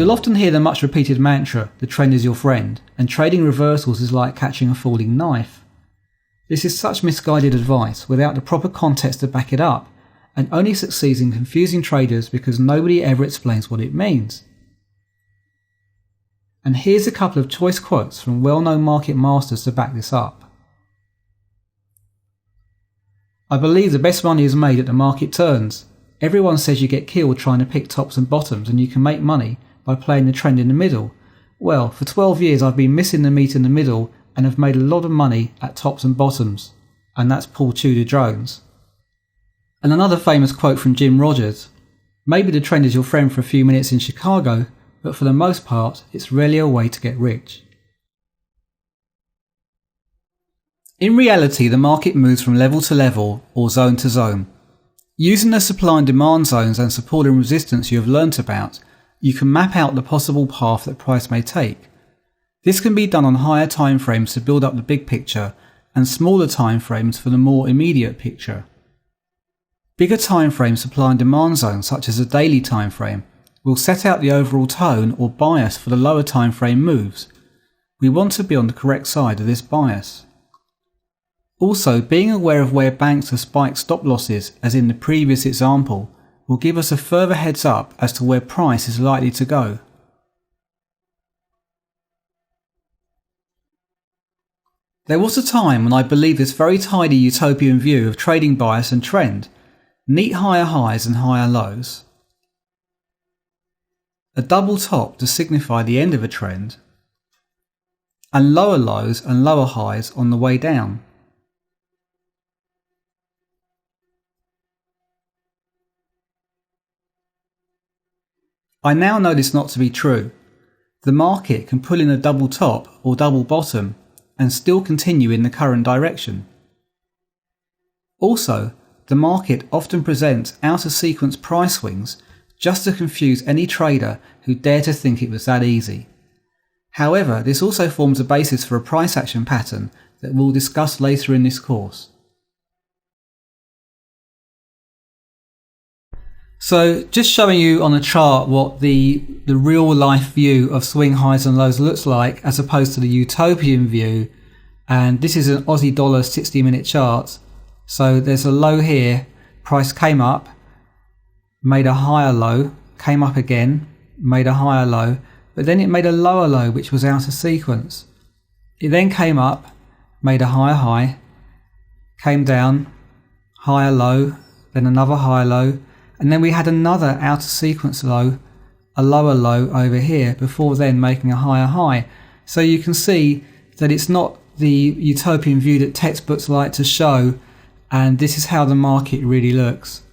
You'll often hear the much repeated mantra, the trend is your friend, and trading reversals is like catching a falling knife. This is such misguided advice without the proper context to back it up, and only succeeds in confusing traders because nobody ever explains what it means. And here's a couple of choice quotes from well-known market masters to back this up. I believe the best money is made at the market turns. Everyone says you get killed trying to pick tops and bottoms and you can make money by playing the trend in the middle. Well, for 12 years I've been missing the meat in the middle and have made a lot of money at tops and bottoms. And that's Paul Tudor Jones. And another famous quote from Jim Rogers. Maybe the trend is your friend for a few minutes in Chicago, but for the most part, it's rarely a way to get rich. In reality, the market moves from level to level or zone to zone. Using the supply and demand zones and support and resistance you have learnt about, you can map out the possible path that price may take. This can be done on higher timeframes to build up the big picture and smaller timeframes for the more immediate picture. Bigger timeframe supply and demand zones, such as a daily timeframe, will set out the overall tone or bias for the lower timeframe moves. We want to be on the correct side of this bias. Also, being aware of where banks have spiked stop losses, as in the previous example, will give us a further heads up as to where price is likely to go. There was a time when I believed this very tidy utopian view of trading bias and trend, neat higher highs and higher lows, a double top to signify the end of a trend, and lower lows and lower highs on the way down. I now know this not to be true. The market can pull in a double top or double bottom and still continue in the current direction. Also, the market often presents out-of-sequence price swings just to confuse any trader who dare to think it was that easy. However, this also forms a basis for a price action pattern that we'll discuss later in this course. So just showing you on a chart what the real life view of swing highs and lows looks like as opposed to the utopian view. And this is an Aussie dollar 60-minute chart. So there's a low here, price came up, made a higher low, came up again, made a higher low, but then it made a lower low which was out of sequence. It then came up, made a higher high, came down, higher low, then another higher low, and then we had another out of sequence low, a lower low over here, before then making a higher high. So you can see that it's not the utopian view that textbooks like to show, and this is how the market really looks.